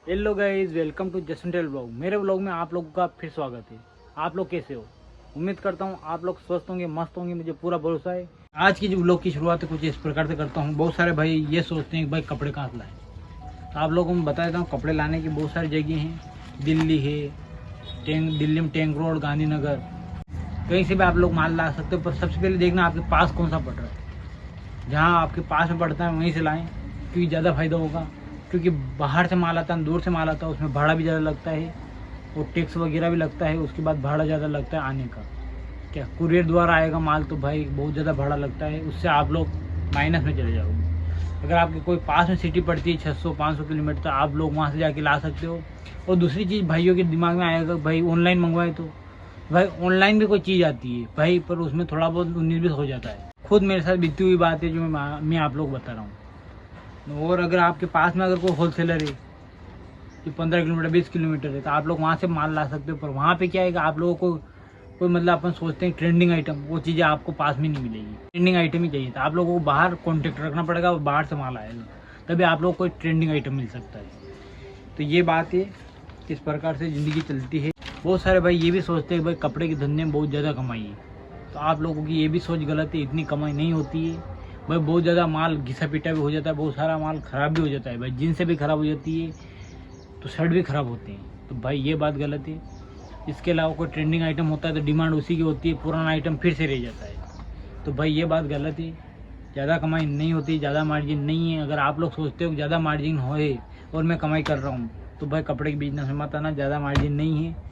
Hello guys, welcome to Jaswant blog. मेरे blog में आप लोगों का फिर स्वागत है। आप लोग कैसे हो? उम्मीद करता हूँ आप लोग स्वस्थ होंगे, मस्त होंगे, मुझे पूरा भरोसा है। आज की जो ब्लॉग की शुरुआत है कुछ इस प्रकार से करता हूँ। बहुत सारे भाई ये सोचते हैं कि भाई कपड़े कहाँ से लाएं, तो आप लोगों को मैं बता देता हूँ कपड़े लाने की बहुत सारी जगह हैं। दिल्ली है, दिल्ली में टैंक रोड, गांधीनगर, कहीं से भी आप लोग माल ला सकते हो। पर सबसे पहले देखना आपके पास कौन सा पड़ रहा है। जहाँ आपके पास में पड़ता है वहीं से लाएं, क्योंकि ज़्यादा फायदा होगा। क्योंकि बाहर से माल आता है, दूर से माल आता है, उसमें भाड़ा भी ज़्यादा लगता है और टैक्स वगैरह भी लगता है। उसके बाद भाड़ा ज़्यादा लगता है आने का। क्या कुरियर द्वारा आएगा माल तो भाई बहुत ज़्यादा भाड़ा लगता है, उससे आप लोग माइनस में चले जाओगे। अगर आपके कोई पास में सिटी पड़ती है 600-500 किलोमीटर, तो आप लोग वहाँ से जाके ला सकते हो। और दूसरी चीज़ भाइयों के दिमाग में आएगा भाई ऑनलाइन मंगवाए, तो भाई ऑनलाइन भी कोई चीज़ आती है भाई, पर उसमें थोड़ा बहुत 19-20 हो जाता है। खुद मेरे साथ बीती हुई बात है जो मैं आप लोग बता रहा हूँ। और अगर आपके पास में अगर कोई होलसेलर है कि 15 किलोमीटर 20 किलोमीटर है, तो आप लोग वहाँ से माल ला सकते हो। पर वहाँ पे क्या है कि आप लोगों को कोई मतलब अपन सोचते हैं ट्रेंडिंग आइटम, वो चीज़ें आपको पास में नहीं मिलेगी। ट्रेंडिंग आइटम ही चाहिए, तो आप लोगों को बाहर कॉन्टेक्ट रखना पड़ेगा और बाहर से माल आएगा, तभी आप लोग को ट्रेंडिंग आइटम मिल सकता है। तो ये बात है, इस प्रकार से ज़िंदगी चलती है। बहुत सारे भाई ये भी सोचते हैं भाई कपड़े के धंधे में बहुत ज़्यादा कमाई है, तो आप लोगों की ये भी सोच गलत है। इतनी कमाई नहीं होती है भाई, बहुत ज़्यादा माल घिसा पिटा भी हो जाता है, बहुत सारा माल ख़राब भी हो जाता है भाई, जींस से भी ख़राब हो जाती है तो शर्ट भी ख़राब होते हैं। तो भाई ये बात गलत है। इसके अलावा कोई ट्रेंडिंग आइटम होता है तो डिमांड उसी की होती है, पुराना आइटम फिर से रह जाता है। तो भाई ये बात गलत है। ज़्यादा कमाई नहीं होती, ज़्यादा मार्जिन नहीं है। अगर आप लोग सोचते हो कि ज़्यादा मार्जिन होए और मैं कमाई कर रहा हूँ, तो भाई कपड़े के बिजनेस में मत आना। ज़्यादा मार्जिन नहीं है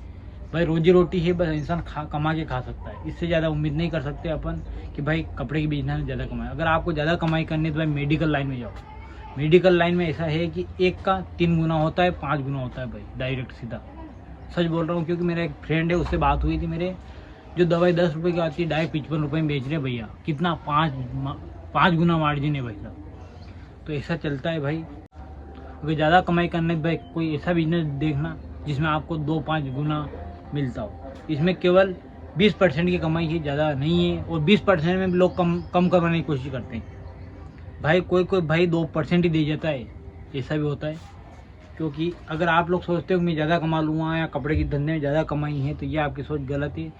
भाई, रोजी रोटी है, बस इंसान कमा के खा सकता है। इससे ज़्यादा उम्मीद नहीं कर सकते अपन कि भाई कपड़े के बिजनेस में ज़्यादा कमाए। अगर आपको ज़्यादा कमाई करनी है तो भाई मेडिकल लाइन में जाओ। मेडिकल लाइन में ऐसा है कि एक का 3 गुना होता है, 5 गुना होता है भाई, डायरेक्ट सीधा। सच बोल रहा हूँ, क्योंकि मेरा एक फ्रेंड है, उससे बात हुई थी मेरे। जो दवाई 10 रुपये की आती है, डायरेक्ट 55 रुपये में बेच रहे भैया। कितना 5 गुना मार्जिन है भाई साहब। तो ऐसा चलता है भाई। अगर ज़्यादा कमाई करना है भाई, कोई ऐसा बिजनेस देखना जिसमें आपको 2-5 गुना मिलता हो। इसमें केवल 20% की कमाई है, ज़्यादा नहीं है। और 20% में भी लोग कम करवाने की कोशिश करते हैं भाई। कोई भाई 2% ही दे जाता है, ऐसा भी होता है। क्योंकि अगर आप लोग सोचते हो कि मैं ज़्यादा कमा लूँगा या कपड़े की धंधे में ज़्यादा कमाई है, तो ये आपकी सोच गलत है।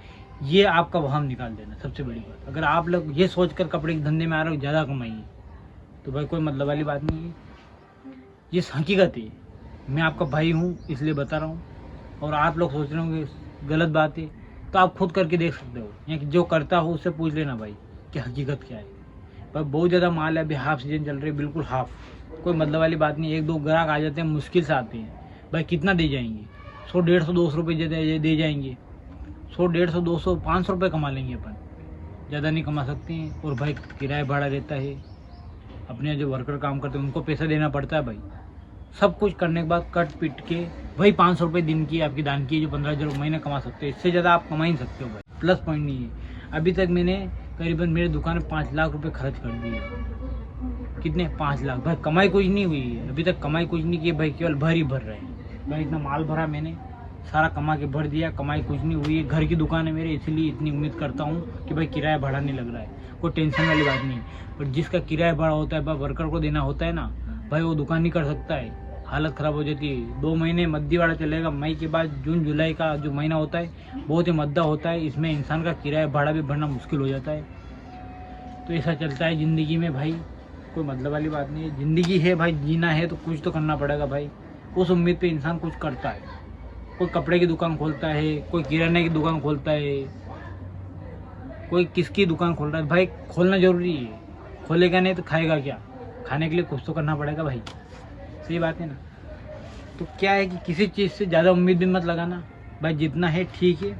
ये आपका वहम निकाल देना सबसे बड़ी बात। अगर आप लोग ये सोच कर कपड़े के धंधे में आ रहे हो ज़्यादा कमाई है, तो भाई कोई मतलब वाली बात नहीं है। ये हकीकत है, मैं आपका भाई हूँ इसलिए बता रहा हूँ। और आप लोग सोच रहे हो कि गलत बात है, तो आप खुद करके देख सकते हो, या कि जो करता हो उससे पूछ लेना भाई कि हकीकत क्या है। भाई बहुत ज़्यादा माल है, अभी हाफ सीजन चल रही है, बिल्कुल हाफ, कोई मतलब वाली बात नहीं। 1-2 ग्राहक आ जाते हैं, मुश्किल से आते हैं भाई। कितना दे जाएंगे? 100, 150, 200 रुपये दे जाएंगे। 100, 150, 200, 500 रुपये कमा लेंगे अपन, ज़्यादा नहीं कमा सकते हैं। और भाई किराया भाड़ा रहता है, अपने जो वर्कर काम करते हैं उनको पैसा देना पड़ता है भाई। सब कुछ करने के बाद कट पिट के वही 500 रुपये दिन की आपकी दान की, जो 15,000 महीने कमा सकते हो। इससे ज़्यादा आप कमा ही सकते हो भाई। प्लस पॉइंट नहीं है। अभी तक मैंने करीबन मेरे दुकान में 5 लाख रुपए खर्च कर दिए। कितने? 5 लाख भाई। कमाई कुछ नहीं हुई है अभी तक, कमाई कुछ नहीं की भाई, केवल भर ही भर रहे हैं भाई। इतना माल भरा मैंने, सारा कमा के भर दिया, कमाई कुछ नहीं हुई है। घर की दुकान है मेरे, इसलिए इतनी उम्मीद करता हूँ कि भाई किराया भाड़ा नहीं लग रहा है, कोई टेंशन वाली बात नहीं। पर जिसका किराया भाड़ा होता है भाई, वर्कर को देना होता है ना भाई, वो दुकान नहीं कर सकता है, हालत ख़राब हो जाती है। 2 महीने मद्दी वाला चलेगा। मई के बाद जून जुलाई का जो महीना होता है बहुत ही मद्दा होता है, इसमें इंसान का किराया भाड़ा भी भरना मुश्किल हो जाता है। तो ऐसा चलता है ज़िंदगी में भाई, कोई मतलब वाली बात नहीं है। ज़िंदगी है भाई, जीना है तो कुछ तो करना पड़ेगा भाई। उस उम्मीद पे इंसान कुछ करता है। कोई कपड़े की दुकान खोलता है, कोई किराने की दुकान खोलता है, कोई किसकी दुकान खोल रहा है भाई। खोलना ज़रूरी है, खोलेगा नहीं तो खाएगा क्या? खाने के लिए कुछ तो करना पड़ेगा भाई, सही बात है ना। तो क्या है कि किसी चीज़ से ज़्यादा उम्मीद भी मत लगाना भाई, जितना है ठीक है।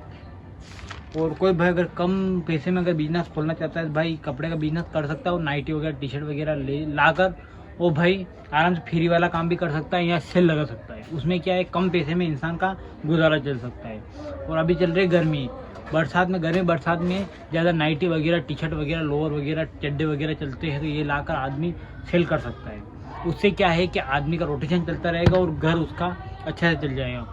और कोई भाई अगर कम पैसे में अगर बिजनेस खोलना चाहता है भाई, कपड़े का बिजनेस कर सकता है। और नाइटी वगैरह, टी शर्ट वगैरह ले लाकर वो भाई आराम से फ्री वाला काम भी कर सकता है या सेल लगा सकता है। उसमें क्या है, कम पैसे में इंसान का गुजारा चल सकता है। और अभी चल रही गर्मी, बरसात में, गर्मी बरसात में ज़्यादा नाइटी वगैरह, टी शर्ट वगैरह, लोअर वगैरह, चड्डे वगैरह चलते हैं, तो ये लाकर आदमी सेल कर सकता है। उससे क्या है कि आदमी का रोटेशन चलता रहेगा और घर उसका अच्छे से चल जाएगा।